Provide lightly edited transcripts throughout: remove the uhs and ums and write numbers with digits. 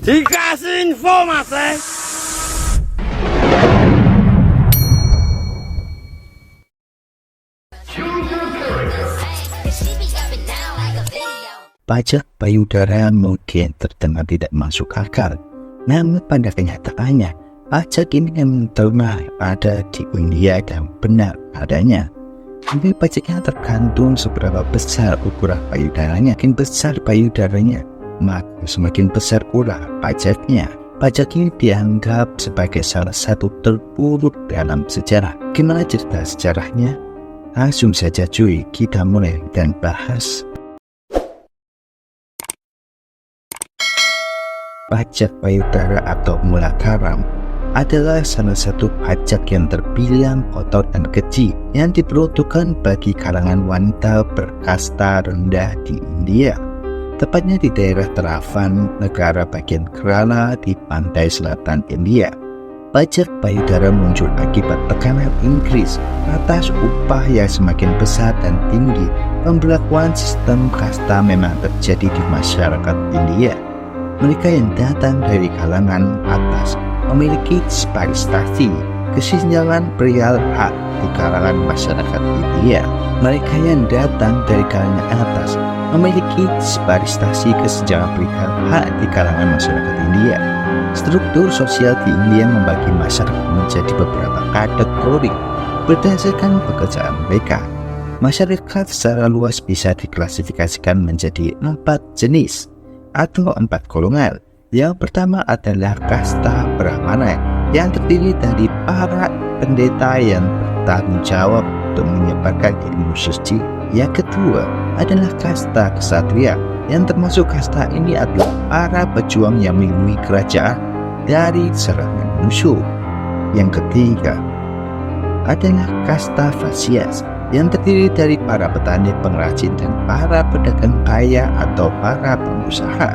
Dikasih informasi. Pajak payudara mungkin terdengar tidak masuk akal, namun pada kenyataannya, pajak ini yang telah ada di India dan benar adanya. Tapi pajaknya tergantung seberapa besar ukuran payudaranya. Semakin besar payudaranya, maka semakin besar pula pajaknya. Pajak ini dianggap sebagai salah satu terburuk dalam sejarah. Gimana cerita sejarahnya? Langsung saja cuy, kita mulai dan bahas. Pajak payudara atau mulakaram adalah salah satu pajak yang terbilang kotor dan keji yang diperuntukkan bagi kalangan wanita berkasta rendah di India, tepatnya di daerah Travan, negara bagian Kerala di pantai selatan India. Pajak payudara muncul akibat tekanan Inggris atas upah yang semakin besar dan tinggi. Pembelakuan sistem kasta memang terjadi di masyarakat India. Mereka yang datang dari kalangan atas memiliki disparistasi kesenjangan perihal hak di kalangan masyarakat India. Mereka yang datang dari kalangan atas memiliki disparistasi kesenjangan perihal hak di kalangan masyarakat India. Struktur sosial di India membagi masyarakat menjadi beberapa kategori berdasarkan pekerjaan mereka. Masyarakat secara luas bisa diklasifikasikan menjadi 4 jenis atau 4 golongan. Yang pertama adalah kasta Brahmana yang terdiri dari para pendeta yang bertanggung jawab untuk menyebarkan ilmu suci. Yang kedua adalah kasta Ksatria, yang termasuk kasta ini adalah para pejuang yang melindungi kerajaan dari serangan musuh. Yang ketiga adalah kasta Vaisyas, yang terdiri dari para petani, pengrajin, dan para pedagang kaya atau para pengusaha.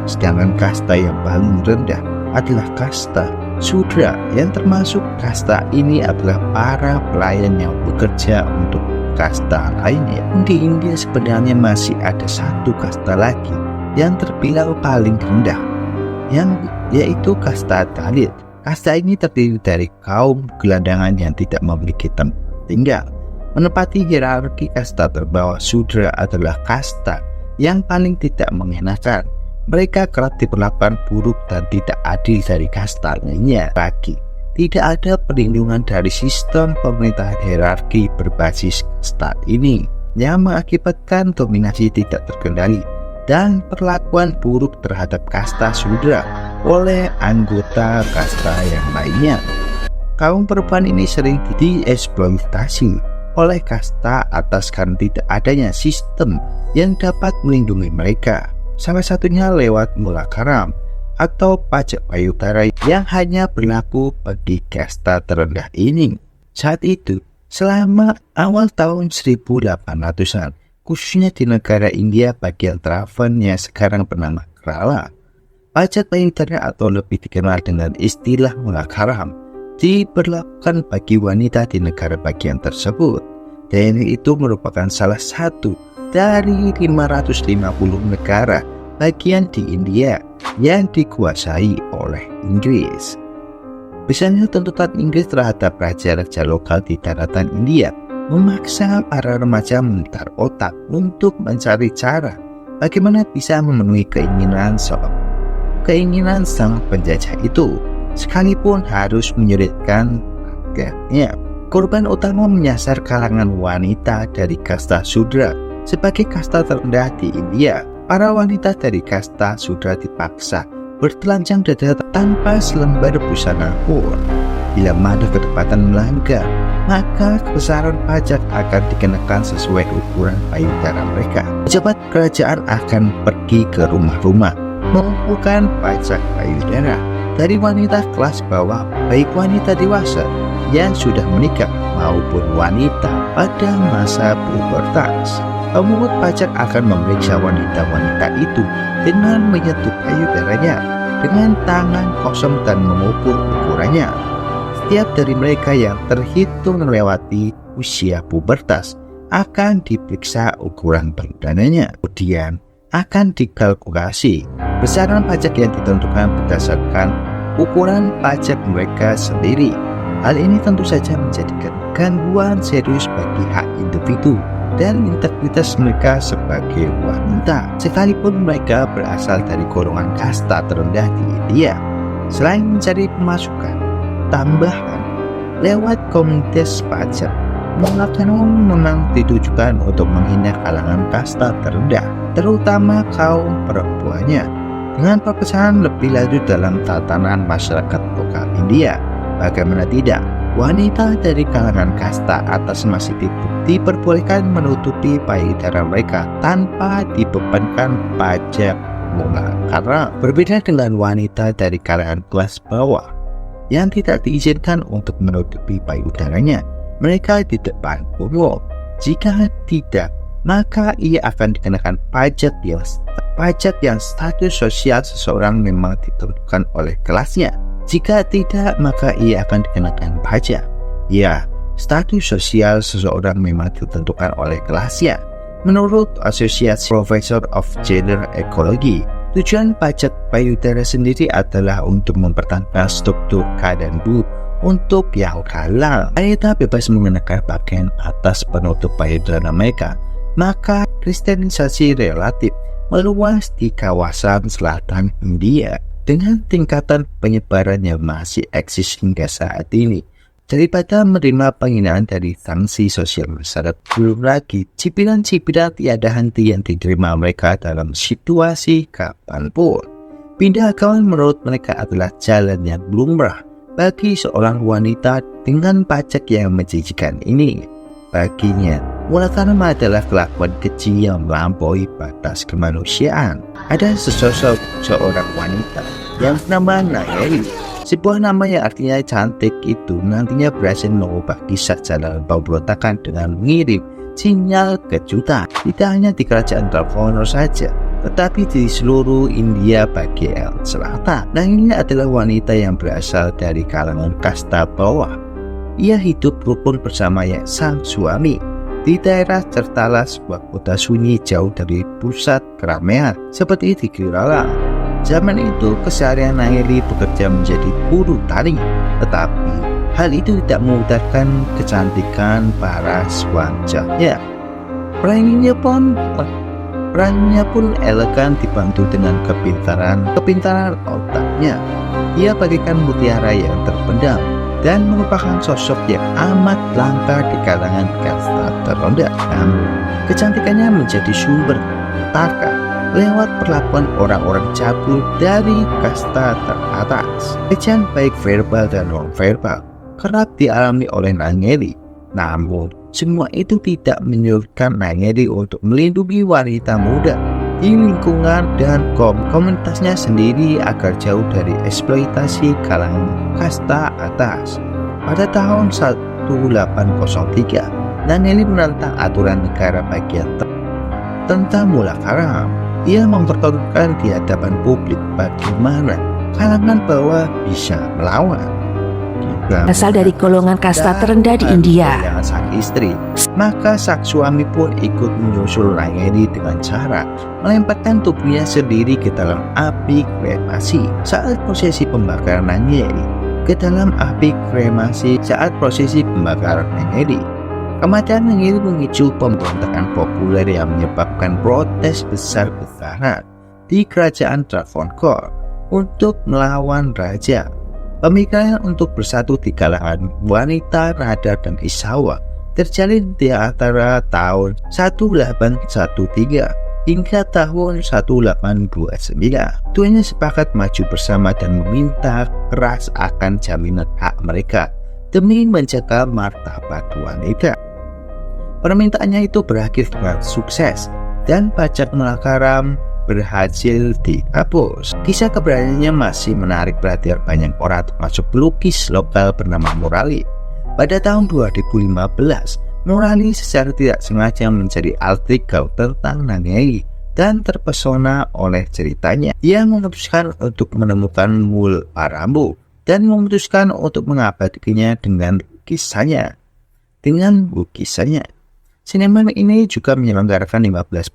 Sedangkan kasta yang paling rendah adalah kasta Sudra, yang termasuk kasta ini adalah para pelayan yang bekerja untuk kasta lainnya. Di India sebenarnya masih ada satu kasta lagi yang terbilang paling rendah, yaitu kasta Dalit. Kasta ini terdiri dari kaum gelandangan yang tidak memiliki tempat tinggal. Menepati hierarki kasta terbawah, Sudra adalah kasta yang paling tidak mengenakan. Mereka kerap diperlakukan buruk dan tidak adil dari kasta lainnya. Bagi tidak ada perlindungan dari sistem pemerintahan hierarki berbasis kasta ini, yang mengakibatkan dominasi tidak terkendali dan perlakuan buruk terhadap kasta Sudra oleh anggota kasta yang lainnya. Kaum perempuan ini sering dieksploitasi oleh kasta atas karena tidak adanya sistem yang dapat melindungi mereka. Salah satunya lewat mulakaram atau pajak payudara yang hanya berlaku bagi kasta terendah ini. Saat itu, selama awal tahun 1800-an, khususnya di negara India bagian Travan yang sekarang bernama Kerala, pajak payudara atau lebih dikenal dengan istilah mulakaram diberlakukan bagi wanita di negara bagian tersebut. Dan itu merupakan salah satu dari 550 negara bagian di India yang dikuasai oleh Inggris. Besarnya tuntutan Inggris terhadap raja-raja lokal di daratan India memaksa para remaja memutar otak untuk mencari cara bagaimana bisa memenuhi keinginan sang penjajah itu, sekalipun harus menyulitkan rakyatnya. Korban utama menyasar kalangan wanita dari kasta Sudra. Sebagai kasta terendah di India, para wanita dari kasta Sudra dipaksa bertelanjang dada tanpa selembar busana pun. Bila mana kedapatan melanggar, maka kebesaran pajak akan dikenakan sesuai ukuran payudara mereka. Pejabat kerajaan akan pergi ke rumah-rumah mengumpulkan pajak payudara dari wanita kelas bawah, baik wanita dewasa yang sudah menikah maupun wanita pada masa pubertas. Pemungut pajak akan memeriksa wanita-wanita itu dengan menyentuh payudaranya dengan tangan kosong dan mengukur ukurannya. Setiap dari mereka yang terhitung melewati usia pubertas akan diperiksa ukuran payudaranya. Kemudian akan dikalkulasi besaran pajak yang ditentukan berdasarkan ukuran pajak mereka sendiri. Hal ini tentu saja menjadikan gangguan serius bagi hak individu dan integritas mereka sebagai wanita, sekalipun mereka berasal dari golongan kasta terendah di India. Selain mencari pemasukan tambahan lewat komunitas pajak, Mula Karam memang ditujukan untuk menghina kalangan kasta terendah, terutama kaum perempuannya. Dengan perpecahan lebih lanjut dalam tatanan masyarakat lokal India, bagaimana tidak, wanita dari kalangan kasta atas masih diperbolehkan menutupi payudara mereka tanpa dibebankan pajak Mula Karam. Berbeda dengan wanita dari kalangan kelas bawah yang tidak diizinkan untuk menutupi payudaranya, mereka di depan umum. Jika tidak, maka ia akan dikenakan pajak yang status sosial seseorang memang ditentukan oleh kelasnya. Jika tidak, maka ia akan dikenakan pajak. Ya, status sosial seseorang memang ditentukan oleh kelasnya. Menurut Asosiasi Professor of Gender Ecology, tujuan pajak payudara sendiri adalah untuk mempertahankan struktur keadaan bumi untuk yang halal. Wanita bebas mengenakan pakaian atas penutup payudara mereka, maka kristenisasi relatif meluas di kawasan selatan India dengan tingkatan penyebaran yang masih eksis hingga saat ini. Daripada menerima penghinaan dari sanksi sosial masyarakat, belum lagi cipiran-cipiran tiada henti yang diterima mereka dalam situasi kapanpun. Pindah agama menurut mereka adalah jalan yang lumrah bagi seorang wanita dengan pajak yang menjijikan ini. Baginya, Mula Karam adalah kelakuan keji yang melampaui batas kemanusiaan. Ada seorang wanita yang bernama Nayeli. Sebuah nama yang artinya cantik itu nantinya berhasil mengubah kisah jalan pemberontakan dengan mengirim sinyal kejutan. Tidak hanya di kerajaan Darfur saja, tetapi di seluruh India bagian selatan. Nayeli adalah wanita yang berasal dari kalangan kasta bawah. Ia hidup rukun bersama sang suami di daerah Chertala, sebuah kota sunyi jauh dari pusat keramaian seperti di Kerala. Zaman itu keseharian Nayeli bekerja menjadi buruh tani, tetapi hal itu tidak memudarkan kecantikan para wajahnya. Perannya pun elegan dibantu dengan kepintaran otaknya. Ia bagaikan mutiara yang terpendam dan merupakan sosok yang amat langka di kalangan kasta terendah. Namun, kecantikannya menjadi sumber petaka lewat perlakuan orang-orang cabul dari kasta teratas. Pelecehan baik verbal dan non-verbal kerap dialami oleh Nayeli. Namun, semua itu tidak menyurutkan Nayeli untuk melindungi wanita muda di lingkungan dan komunitasnya sendiri agar jauh dari eksploitasi kalangan kasta atas. Pada tahun 1803, Nayeli menentang aturan negara bagian tentang Mula Karam. Ia mempertontonkan di hadapan publik bagaimana kalangan bawah bisa melawan. Asal dari golongan kasta terendah di India. Dengan sang istri, maka sang suami pun ikut menyusul Nayeli dengan cara melemparkan tubuhnya sendiri ke dalam api kremasi saat prosesi pembakaran Nayeli. Kematian Nayeli memicu pemberontakan populer yang menyebabkan protes besar-besaran di kerajaan Travancore untuk melawan raja. Pemikiran untuk bersatu di kalangan wanita Radha dan Isawa terjalin di antara tahun 1813 hingga tahun 1829. Keduanya sepakat maju bersama dan meminta keras akan jaminan hak mereka demi menjaga martabat wanita. Permintaannya itu berakhir dengan sukses dan pajak Mula Karam berhasil dihapus. Kisah keberaniannya masih menarik perhatian banyak orang, termasuk pelukis lokal bernama Murali. Pada tahun 2015, Murali secara tidak sengaja mencari artikel tentang Nayeli dan terpesona oleh ceritanya. Ia memutuskan untuk menemukan Mula Karam dan memutuskan untuk mengabadikannya dengan lukisannya. Seniman ini juga menyelenggarakan 15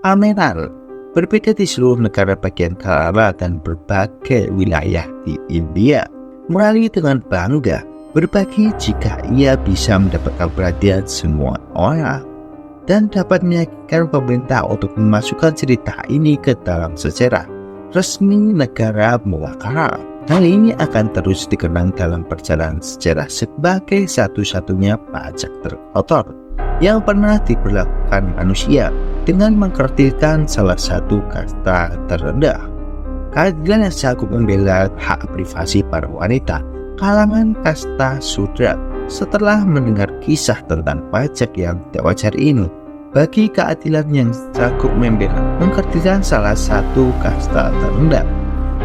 pameran berbeda di seluruh negara bagian Kerala dan berbagai wilayah di India. Murali dengan bangga berbagi jika ia bisa mendapatkan perhatian semua orang dan dapat meyakinkan pemerintah untuk memasukkan cerita ini ke dalam sejarah resmi negara Malakara. Hal ini akan terus dikenang dalam perjalanan sejarah sebagai satu-satunya pajak terkotor yang pernah diberlakukan manusia dengan mengkerdilkan salah satu kasta terendah. Keadilan yang sanggup membela hak privasi para wanita kalangan kasta Sudra setelah mendengar kisah tentang pajak yang tidak wajar ini. Bagi keadilan yang sanggup membela mengkerdilkan salah satu kasta terendah.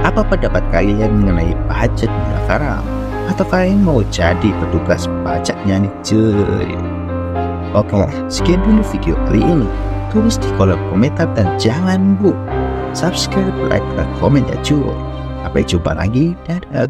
Apa pendapat kalian mengenai pajak Malakara? Atau kalian mau jadi petugas pajaknya nih cuy? Oke, sekian dulu video kali ini. Tulis di kolom komentar dan jangan lupa subscribe, like, dan komen ya cuy. Sampai jumpa lagi, dadah.